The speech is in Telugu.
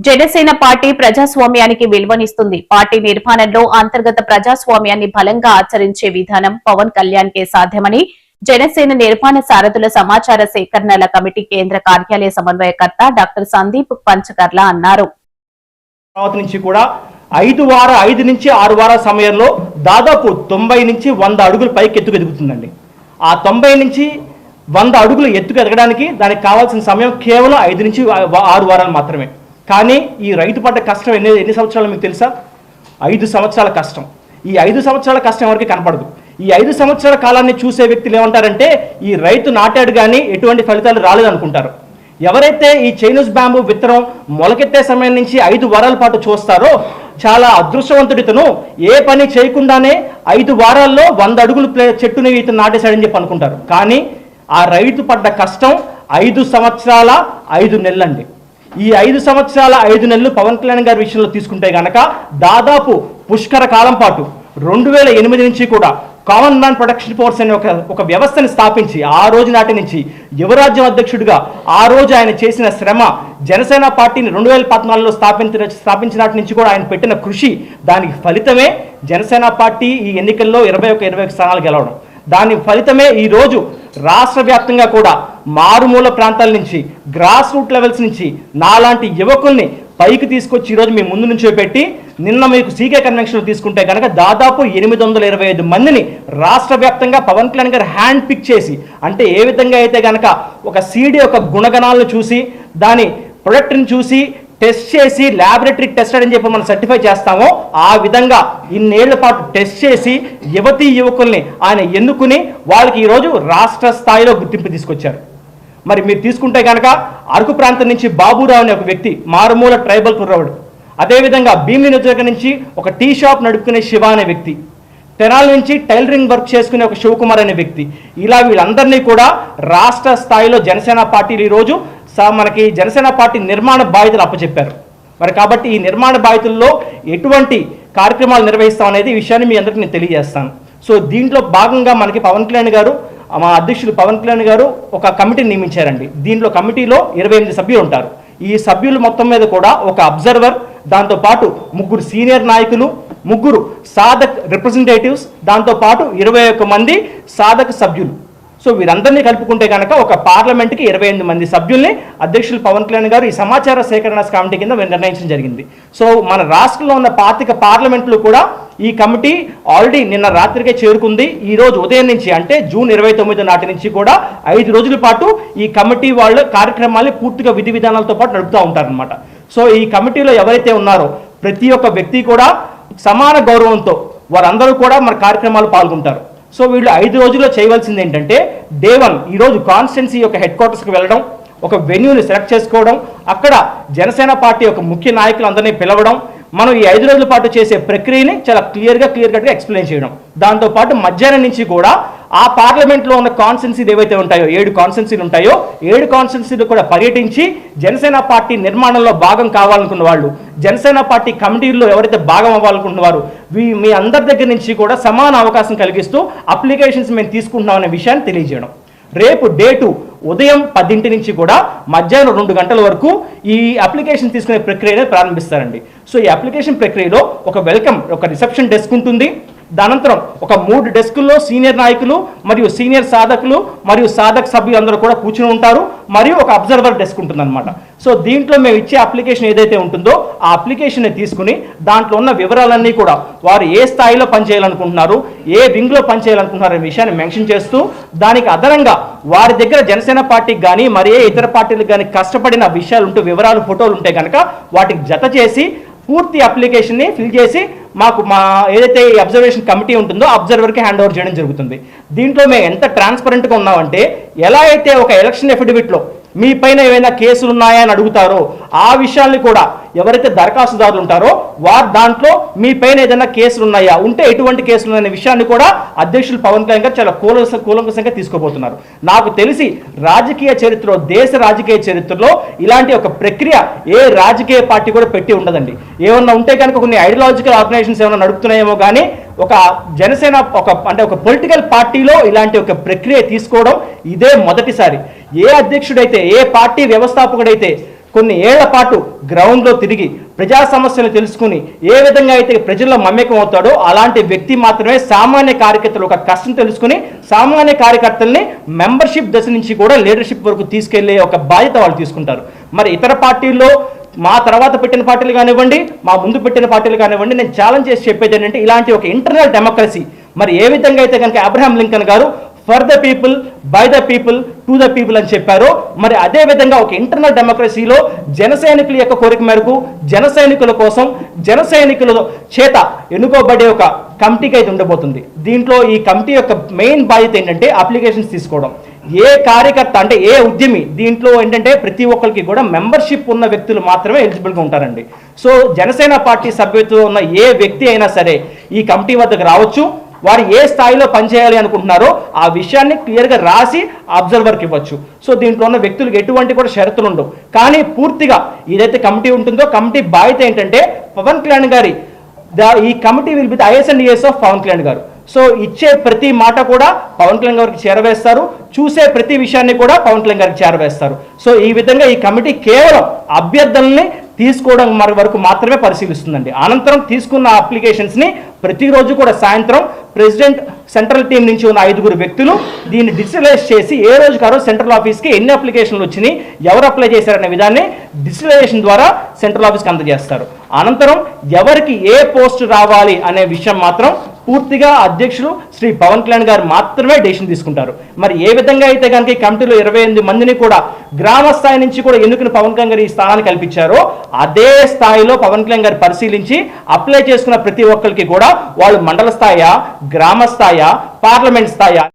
జనసేన పార్టీ ప్రజాస్వామ్యానికి విలువనిస్తుంది. పార్టీ నిర్మాణంలో అంతర్గత ప్రజాస్వామ్యాన్ని బలంగా ఆచరించే విధానం పవన్ కళ్యాణ్ కే సాధ్యమని జనసేన నిర్మాణ సారథుల సమాచార సేకరణల కమిటీ కేంద్ర కార్యాలయ సమన్వయకర్త డాక్టర్ సందీప్ పంచకర్ల అన్నారు. నుంచి కూడా 5 నుంచి 6 వారాల సమయంలో దాదాపు 90 నుంచి 100 అడుగుల పైకి ఎత్తుకు ఎదుగుతుందండి. ఆ 90 నుంచి 100 అడుగులు ఎత్తుకు ఎదగడానికి దానికి కావాల్సిన సమయం కేవలం 5 నుంచి 6 వారాలు మాత్రమే. కానీ ఈ రైతు పడ్డ కష్టం ఎన్ని సంవత్సరాలు మీకు తెలుసా? 5 సంవత్సరాల కష్టం. ఈ 5 సంవత్సరాల కష్టం ఎవరికి కనపడదు. ఈ 5 సంవత్సరాల కాలాన్ని చూసే వ్యక్తులు ఏమంటారంటే ఈ రైతు నాటాడు కానీ ఎటువంటి ఫలితాలు రాలేదనుకుంటారు. ఎవరైతే ఈ చైనీస్ బ్యాంబూ విత్తనం మొలకెత్తే సమయం నుంచి 5 వారాల పాటు చూస్తారో చాలా అదృష్టవంతుడితను ఏ పని చేయకుండానే 5 వారాల్లో 100 అడుగులు చెట్టుని ఇతను నాటేశాడని చెప్పి అనుకుంటారు. కానీ ఆ రైతు పడ్డ కష్టం 5 సంవత్సరాల 5 నెలలండి. ఈ 5 సంవత్సరాల 5 నెలలు పవన్ కళ్యాణ్ గారి విషయంలో తీసుకుంటే గనక దాదాపు పుష్కర కాలం పాటు 2008 నుంచి కూడా కామన్ మ్యాన్ ప్రొటెక్షన్ ఫోర్స్ అనే ఒక వ్యవస్థని స్థాపించి ఆ రోజు నాటి నుంచి యువరాజ్యం అధ్యక్షుడిగా ఆ రోజు ఆయన చేసిన శ్రమ, జనసేన పార్టీని 2014లో స్థాపించినటి నుంచి కూడా ఆయన పెట్టిన కృషి, దానికి ఫలితమే జనసేన పార్టీ ఈ ఎన్నికల్లో 21 స్థానాలు గెలవడం. దాని ఫలితమే ఈరోజు రాష్ట్ర వ్యాప్తంగా కూడా మారుమూల ప్రాంతాల నుంచి గ్రాస్ రూట్ లెవెల్స్ నుంచి నాలాంటి యువకుల్ని పైకి తీసుకొచ్చి ఈరోజు మీ ముందు నుంచో పెట్టి నిన్న మీకు సీకే కన్వెన్షన్లో తీసుకుంటే కనుక దాదాపు 825 మందిని రాష్ట్ర వ్యాప్తంగా పవన్ కళ్యాణ్ గారు హ్యాండ్ పిక్ చేసి, అంటే ఏ విధంగా అయితే కనుక ఒక సీడీ యొక్క గుణగణాలను చూసి దాని ప్రొడక్ట్ని చూసి టెస్ట్ చేసి ల్యాబొరేటరీ టెస్టెడ్ అని చెప్పి మనం సర్టిఫై చేస్తామో ఆ విధంగా ఇన్నేళ్ల పాటు టెస్ట్ చేసి యువతీ యువకుల్ని ఆయన ఎన్నుకుని వాళ్ళకి ఈరోజు రాష్ట్ర స్థాయిలో గుర్తింపు తీసుకొచ్చారు. మరి మీరు తీసుకుంటే కనుక అరకు ప్రాంతం నుంచి బాబురావు అనే ఒక వ్యక్తి మారుమూల ట్రైబల్ కుర్రవాడు, అదేవిధంగా భీమిలి నియోజకవర్గం నుంచి ఒక టీ షాప్ నడుపుకునే శివ అనే వ్యక్తి, తెనాల నుంచి టైలరింగ్ వర్క్ చేసుకునే ఒక శివకుమార్ అనే వ్యక్తి, ఇలా వీళ్ళందరినీ కూడా రాష్ట్ర స్థాయిలో జనసేన పార్టీలు ఈరోజు మనకి జనసేన పార్టీ నిర్మాణ బాధ్యతలు అప్పచెప్పారు. మరి కాబట్టి ఈ నిర్మాణ బాధ్యతల్లో ఎటువంటి కార్యక్రమాలు నిర్వహిస్తాం అనేది ఈ విషయాన్ని మీ అందరికీ నేను తెలియజేస్తాను. సో దీంట్లో భాగంగా మనకి పవన్ కళ్యాణ్ గారు, మా అధ్యక్షులు పవన్ కళ్యాణ్ గారు ఒక కమిటీని నియమించారండి. దీంట్లో కమిటీలో 28 సభ్యులు ఉంటారు. ఈ సభ్యులు మొత్తం మీద కూడా ఒక అబ్జర్వర్, దాంతోపాటు 3 సీనియర్ నాయకులు, 3 సాధక్ రిప్రజెంటేటివ్స్, దాంతోపాటు 21 మంది సాధక సభ్యులు. సో వీరందరినీ కలుపుకుంటే కనుక ఒక పార్లమెంట్కి 28 మంది సభ్యుల్ని అధ్యక్షులు పవన్ కళ్యాణ్ గారు ఈ సమాచార సేకరణ కమిటీ కింద నిర్ణయించడం జరిగింది. సో మన రాష్ట్రంలో ఉన్న 25 పార్లమెంట్లు కూడా ఈ కమిటీ ఆల్రెడీ నిన్న రాత్రికే చేరుకుంది. ఈ రోజు ఉదయం నుంచి అంటే జూన్ 29 నాటి నుంచి కూడా 5 రోజుల పాటు ఈ కమిటీ వాళ్ళ కార్యక్రమాన్ని పూర్తిగా విధి విధానాలతో పాటు నడుపుతూ ఉంటారనమాట. సో ఈ కమిటీలో ఎవరైతే ఉన్నారో ప్రతి ఒక్క వ్యక్తి కూడా సమాన గౌరవంతో వారందరూ కూడా మన కార్యక్రమాలు పాల్గొంటారు. సో వీళ్ళు 5 రోజుల్లో చేయవలసింది ఏంటంటే డే 1 ఈరోజు కాన్స్టిట్యున్సీ యొక్క హెడ్ క్వార్టర్స్కి వెళ్ళడం, ఒక వెన్యూని సెలెక్ట్ చేసుకోవడం, అక్కడ జనసేన పార్టీ యొక్క ముఖ్య నాయకులందరినీ పిలవడం, మనం ఈ 5 రోజుల పాటు చేసే ప్రక్రియని చాలా క్లియర్ కట్గా ఎక్స్ప్లెయిన్ చేయడం. దాంతోపాటు మధ్యాహ్నం నుంచి కూడా ఆ పార్లమెంట్లో ఉన్న కాన్స్టిట్యున్సీలు ఏవైతే ఉంటాయో 7 కాన్స్టిట్యున్సీలు ఉంటాయో 7 కాన్స్టిట్యున్సీలు కూడా పర్యటించి జనసేన పార్టీ నిర్మాణంలో భాగం కావాలనుకున్న వాళ్ళు, జనసేన పార్టీ కమిటీల్లో ఎవరైతే భాగం అవ్వాలనుకుంటున్నారో మీ అందరి దగ్గర నుంచి కూడా సమాన అవకాశం కలిగిస్తూ అప్లికేషన్స్ మేము తీసుకుంటున్నాం అనే విషయాన్ని తెలియజేయడం. రేపు డే 2 ఉదయం 10 నుంచి కూడా మధ్యాహ్నం 2 గంటల వరకు ఈ అప్లికేషన్ తీసుకునే ప్రక్రియను ప్రారంభిస్తారండి. సో ఈ అప్లికేషన్ ప్రక్రియలో ఒక వెల్కమ్, ఒక రిసెప్షన్ డెస్క్ ఉంటుంది. దానంతరం ఒక 3 డెస్కుల్లో సీనియర్ నాయకులు మరియు సీనియర్ సాధకులు మరియు సాధక సభ్యులందరూ కూడా కూర్చుని ఉంటారు. మరియు ఒక అబ్జర్వర్ డెస్క్ ఉంటుందన్నమాట. సో దీంట్లో మేము ఇచ్చే అప్లికేషన్ ఏదైతే ఉంటుందో ఆ అప్లికేషన్ తీసుకుని దాంట్లో ఉన్న వివరాలన్నీ కూడా వారు ఏ స్థాయిలో పనిచేయాలనుకుంటున్నారు, ఏ వింగ్లో పనిచేయాలనుకుంటున్నారు అనే విషయాన్ని మెన్షన్ చేస్తూ దానికి అదనంగా వారి దగ్గర జనసేన పార్టీకి కానీ మరి ఏ ఇతర పార్టీలకు కానీ కష్టపడిన విషయాలు ఉంటూ వివరాలు, ఫోటోలు ఉంటే కనుక వాటికి జత చేసి పూర్తి అప్లికేషన్ని ఫిల్ చేసి మాకు మా ఏదైతే ఈ అబ్జర్వేషన్ కమిటీ ఉంటుందో అబ్జర్వర్కి హ్యాండ్ ఓవర్ చేయడం జరుగుతుంది. దీంట్లో మేము ఎంత ట్రాన్స్పరెంట్గా ఉన్నామంటే ఎలా అయితే ఒక ఎలక్షన్ ఎఫిడవిట్లో మీ పైన ఏమైనా కేసులు ఉన్నాయా అని అడుగుతారో ఆ విషయాల్ని కూడా ఎవరైతే దరఖాస్తుదారులు ఉంటారో వారు దాంట్లో మీ పైన ఏదైనా కేసులు ఉన్నాయా, ఉంటే ఎటువంటి కేసులు ఉన్నాయనే విషయాన్ని కూడా అధ్యక్షులు పవన్ కళ్యాణ్ గారు చాలా కూలంకషంగా తీసుకోబోతున్నారు. నాకు తెలిసి రాజకీయ చరిత్రలో, దేశ రాజకీయ చరిత్రలో ఇలాంటి ఒక ప్రక్రియ ఏ రాజకీయ పార్టీ కూడా పెట్టి ఉండదండి. ఏమన్నా ఉంటే కనుక కొన్ని ఐడియాలజికల్ ఆర్గనైజేషన్స్ ఏమైనా నడుపుతున్నాయేమో కానీ ఒక జనసేన ఒక పొలిటికల్ పార్టీలో ఇలాంటి ఒక ప్రక్రియ తీసుకోవడం ఇదే మొదటిసారి. ఏ అధ్యక్షుడైతే, ఏ పార్టీ వ్యవస్థాపకుడైతే కొన్ని ఏళ్ల పాటు గ్రౌండ్లో తిరిగి ప్రజా సమస్యలు తెలుసుకుని ఏ విధంగా అయితే ప్రజల్లో మమేకం అవుతాడో అలాంటి వ్యక్తి మాత్రమే సామాన్య కార్యకర్తలు ఒక కష్టం తెలుసుకుని సామాన్య కార్యకర్తల్ని మెంబర్షిప్ దశ నుంచి కూడా లీడర్షిప్ వరకు తీసుకెళ్లే ఒక బాధ్యత వాళ్ళు తీసుకుంటారు. మరి ఇతర పార్టీల్లో మా తర్వాత పెట్టిన పార్టీలు కానివ్వండి, మా ముందు పెట్టిన పార్టీలు కానివ్వండి, నేను ఛాలెంజ్ చేసి చెప్పేది ఏంటంటే ఇలాంటి ఒక ఇంటర్నల్ డెమోక్రసీ మరి ఏ విధంగా అయితే కనుక అబ్రహాం లింకన్ గారు for the people, by the people, to the people అని చెప్పారో మరి అదే విధంగా ఒక ఇంటర్నల్ డెమోక్రసీలో జన సైనికుల యొక్క కోరిక మేరకు జన సైనికుల కోసం జన సైనికుల చేత ఎన్నుకోబడే ఒక కమిటీకి అయితే ఉండబోతుంది. దీంట్లో ఈ కమిటీ యొక్క మెయిన్ బాధ్యత ఏంటంటే అప్లికేషన్స్ తీసుకోవడం. ఏ కార్యకర్త అంటే ఏ ఉద్యమి దీంట్లో ఏంటంటే ప్రతి ఒక్కరికి కూడా మెంబర్షిప్ ఉన్న వ్యక్తులు మాత్రమే ఎలిజిబుల్గా ఉంటారండి. సో జనసేన పార్టీ సభ్యత్వం ఉన్న ఏ వ్యక్తి అయినా సరే ఈ కమిటీ వద్దకు రావచ్చు. వారు ఏ స్థాయిలో పనిచేయాలి అనుకుంటున్నారో ఆ విషయాన్ని క్లియర్గా రాసి అబ్జర్వర్కి ఇవ్వచ్చు. సో దీంట్లో ఉన్న వ్యక్తులకు ఎటువంటి కూడా షరతులు ఉండవు. కానీ పూర్తిగా ఏదైతే కమిటీ ఉంటుందో కమిటీ బాధ్యత ఏంటంటే పవన్ కళ్యాణ్ గారి ఈ committee will be the eyes and ears of Pawan Kalyan గారు. సో ఇచ్చే ప్రతి మాట కూడా పవన్ కళ్యాణ్ గారికి చేరవేస్తారు, చూసే ప్రతి విషయాన్ని కూడా పవన్ కళ్యాణ్ గారికి చేరవేస్తారు. సో ఈ విధంగా ఈ కమిటీ కేవలం అభ్యర్థుల్ని తీసుకోవడం వరకు మాత్రమే పరిశీలిస్తుందండి. అనంతరం తీసుకున్న అప్లికేషన్స్ని ప్రతిరోజు కూడా సాయంత్రం ప్రెసిడెంట్ సెంట్రల్ టీం నుంచి ఉన్న 5 వ్యక్తులు దీన్ని డిజిటలైజ్ చేసి ఏ రోజుకి ఆ రోజు సెంట్రల్ ఆఫీస్కి ఎన్ని అప్లికేషన్లు వచ్చినాయి, ఎవరు అప్లై చేశారనే విధాన్ని డిజిటలైజేషన్ ద్వారా సెంట్రల్ ఆఫీస్కి అందజేస్తారు. అనంతరం ఎవరికి ఏ పోస్ట్ రావాలి అనే విషయం మాత్రం పూర్తిగా అధ్యక్షులు శ్రీ పవన్ కళ్యాణ్ గారు మాత్రమే డెసిషన్ తీసుకుంటారు. మరి ఏ విధంగా అయితే కనుక ఈ కమిటీలో 28 మందిని కూడా గ్రామ స్థాయి నుంచి కూడా ఎన్నుకుని పవన్ కళ్యాణ్ గారు ఈ స్థానాన్ని కల్పించారో అదే స్థాయిలో పవన్ కళ్యాణ్ గారు పరిశీలించి అప్లై చేసుకున్న ప్రతి ఒక్కరికి కూడా వాళ్ళు మండల స్థాయా, గ్రామ స్థాయా, పార్లమెంట్ స్థాయా